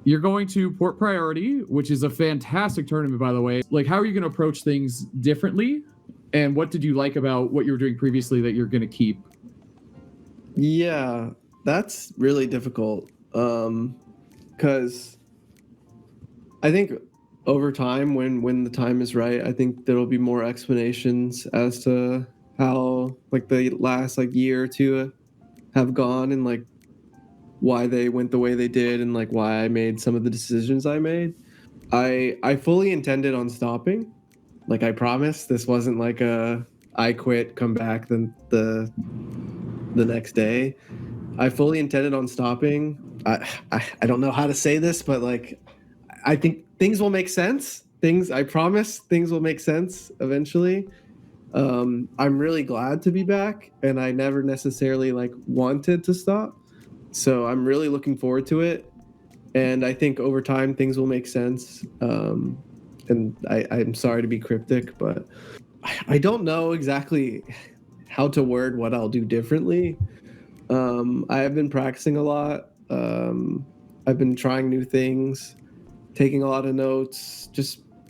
you're going to Port Priority, which is a fantastic tournament, by the way. Like, how are you going to approach things differently? And what did you like about what you were doing previously that you're going to keep? Yeah, that's really difficult. Because I think over time, when the time is right, I think there'll be more explanations as to how like the last like year or two have gone and like why they went the way they did and like why I made some of the decisions I made. I fully intended on stopping. Like I promised, this wasn't like a I quit, come back the next day. I fully intended on stopping. I don't know how to say this, but like I think things will make sense. I promise things will make sense eventually. I'm really glad to be back, and I never necessarily like wanted to stop. So I'm really looking forward to it. And I think over time things will make sense. And I'm sorry to be cryptic, but I don't know exactly how to word what I'll do differently. I have been practicing a lot. I've been trying new things, taking a lot of notes.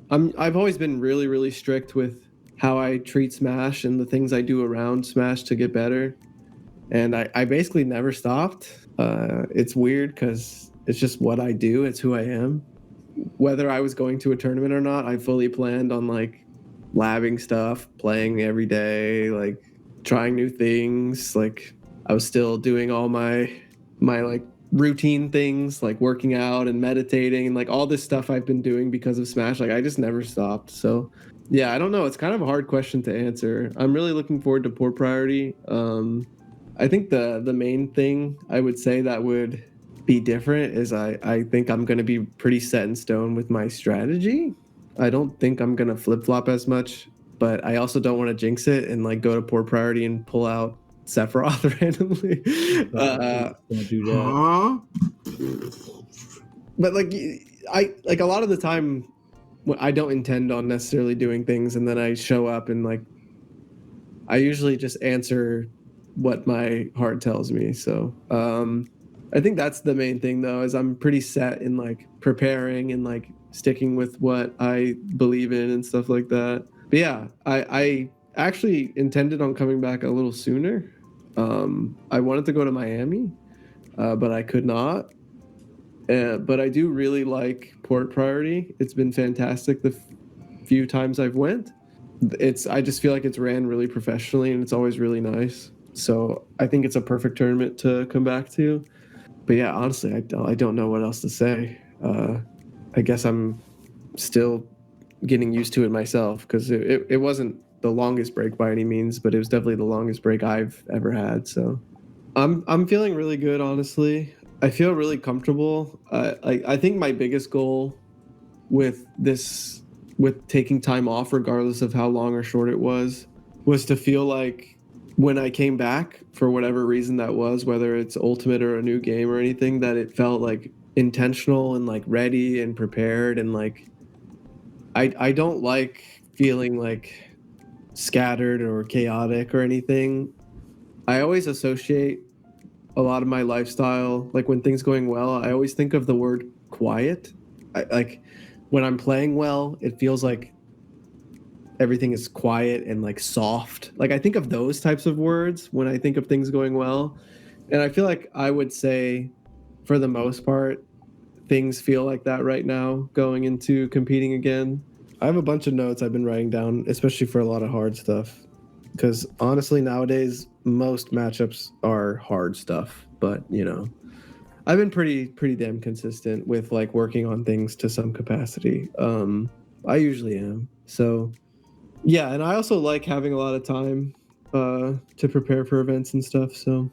I've always been really, really strict with how I treat Smash and the things I do around Smash to get better. And I basically never stopped. It's weird because it's just what I do. It's who I am. Whether I was going to a tournament or not, I fully planned on like labbing stuff, playing every day, like trying new things. Like I was still doing all my like routine things, like working out and meditating and like all this stuff I've been doing because of Smash. Like I just never stopped. So yeah, I don't know. It's kind of a hard question to answer. I'm really looking forward to Port Priority. I think the main thing I would say that would be different is I think I'm going to be pretty set in stone with my strategy. I don't think I'm going to flip-flop as much, but I also don't want to jinx it and like go to Port Priority and pull out Sephiroth randomly. Don't do that. But like I like a lot of the time I don't intend on necessarily doing things, and then I show up and like I usually just answer what my heart tells me. So I think that's the main thing though, is I'm pretty set in like preparing and like sticking with what I believe in and stuff like that. But yeah, I actually intended on coming back a little sooner. I wanted to go to Miami, but I could not. But I do really like Port Priority. It's been fantastic the few times I've went. I just feel like it's ran really professionally and it's always really nice. So I think it's a perfect tournament to come back to. But yeah, honestly, I don't know what else to say. I guess I'm still getting used to it myself because it wasn't the longest break by any means, but it was definitely the longest break I've ever had. So I'm feeling really good, honestly. I feel really comfortable. I think my biggest goal with taking time off, regardless of how long or short it was to feel like when I came back, for whatever reason that was, whether it's Ultimate or a new game or anything, that it felt like intentional and like ready and prepared. And like I don't like feeling like scattered or chaotic or anything. I always associate a lot of my lifestyle, like when things going well, I always think of the word quiet. Like when I'm playing well, it feels like everything is quiet and like soft. Like I think of those types of words when I think of things going well. And I feel like I would say for the most part, things feel like that right now going into competing again. I have a bunch of notes I've been writing down, especially for a lot of hard stuff. Because honestly, nowadays, most matchups are hard stuff. But, you know, I've been pretty damn consistent with like working on things to some capacity. I usually am. So yeah, and I also like having a lot of time to prepare for events and stuff. So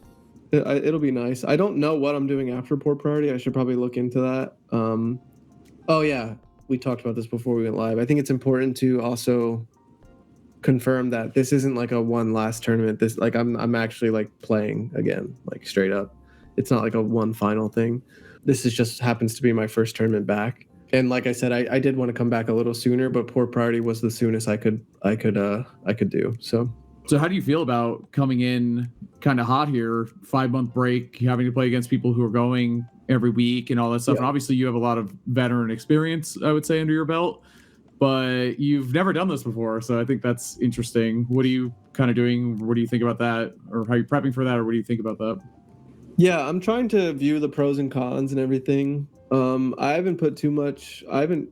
it'll be nice. I don't know what I'm doing after Port Priority. I should probably look into that. Oh yeah, we talked about this before we went live. I think it's important to also confirm that this isn't like a one last tournament. This like I'm actually like playing again, like straight up. It's not like a one final thing. This is just happens to be my first tournament back. And like I said, I did want to come back a little sooner, but Port Priority was the soonest I could do. So how do you feel about coming in kind of hot here, 5-month break, having to play against people who are going every week and all that stuff. Yeah. And obviously you have a lot of veteran experience, I would say, under your belt, but you've never done this before. So I think that's interesting. What are you kind of doing? What do you think about that? Or how are you prepping for that? Or what do you think about that? Yeah, I'm trying to view the pros and cons and everything. I haven't put too much, I haven't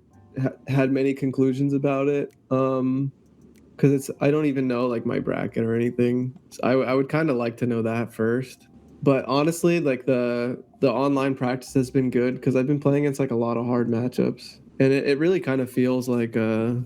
had many conclusions about it. Because I don't even know like my bracket or anything. So I would kind of like to know that first. But honestly, like the online practice has been good because I've been playing against like a lot of hard matchups, and it really kind of feels like the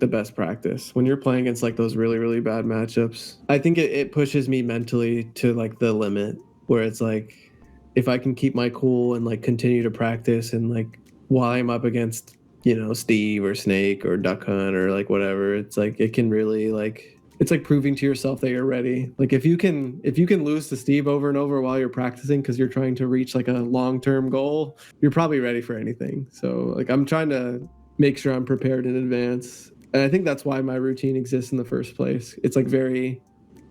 best practice when you're playing against like those really, really bad matchups. I think it pushes me mentally to like the limit where it's like if I can keep my cool and like continue to practice and like while I'm up against, you know, Steve or Snake or Duck Hunt or like whatever, it's like it can really like it's like proving to yourself that you're ready. Like if you can lose to Steve over and over while you're practicing because you're trying to reach like a long-term goal, you're probably ready for anything. So like I'm trying to make sure I'm prepared in advance. And I think that's why my routine exists in the first place. It's like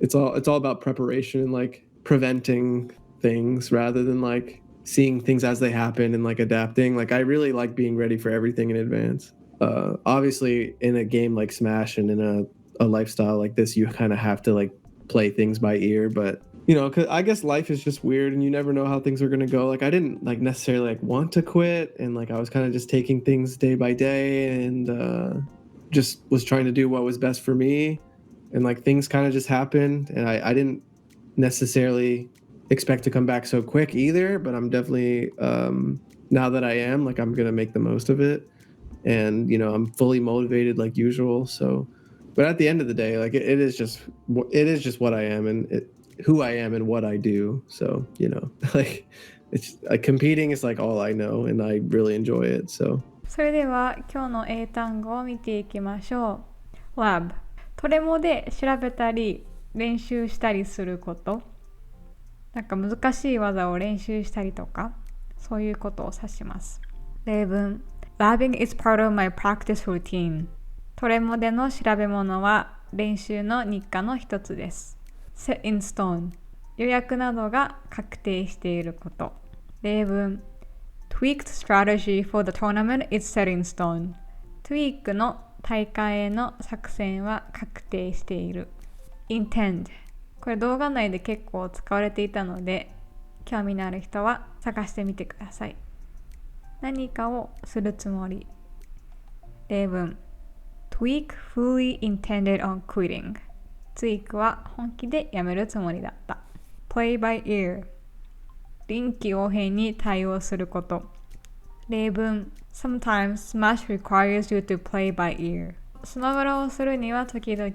it's all about preparation and like preventing things rather than like seeing things as they happen and like adapting. Like I really like being ready for everything in advance. Obviously in a game like Smash and in a lifestyle like this, you kind of have to like play things by ear, but you know, 'cause I guess life is just weird and you never know how things are going to go. Like I didn't like necessarily like want to quit, and like I was kind of just taking things day by day and just was trying to do what was best for me, and like things kind of just happened, and I didn't necessarily expect to come back so quick either, but I'm definitely now that I am, like I'm gonna make the most of it, and you know I'm fully motivated like usual. So but at the end of the day, like it is just what I am and who I am and what I do. So you know like it's like competing is like all I know and I really enjoy it. So それでは今日の英単語を見ていきましょう。 Lab、 トレモで調べたり練習したりすること、なんか難しい技を練習したりとか、そういうことを指します。例文、 Labbing is part of my practice routine。 トレモでの調べ物は練習の日課の一つです。 Set in stone、 予約などが確定していること。例文、 Tweek's strategy for the tournament is set in stone。 Tweek の大会への作戦は確定している。 Intend、 これ動画内で結構使われていたので興味のある人は探してみてください。何かをするつもり。例文、 Tweek fully intended on quitting。 Tweek は本気でやめるつもりだった。 Play by ear、 臨機応変に対応すること。例文、 Sometimes Smash requires you to play by ear。 スマブラをするには時々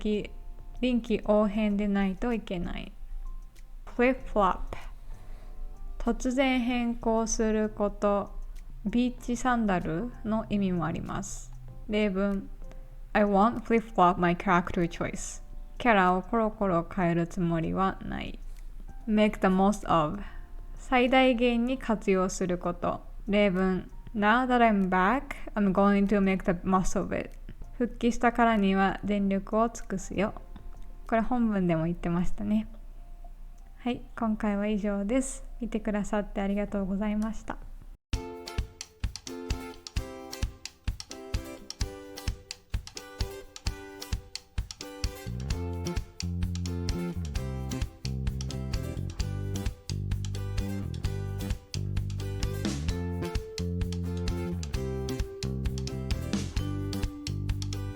臨機応変でないといけない。 Flip-flop、 突然変更すること。ビーチサンダルの意味もあります。例文、 I won't flip-flop my character choice。 キャラをコロコロ変えるつもりはない。 Make the most of、 最大限に活用すること。例文、 Now that I'm back, I'm going to make the most of it。 復帰したからには全力を尽くすよ。これ本文でも言ってましたね。はい、今回は以上です。見てくださってありがとうございました。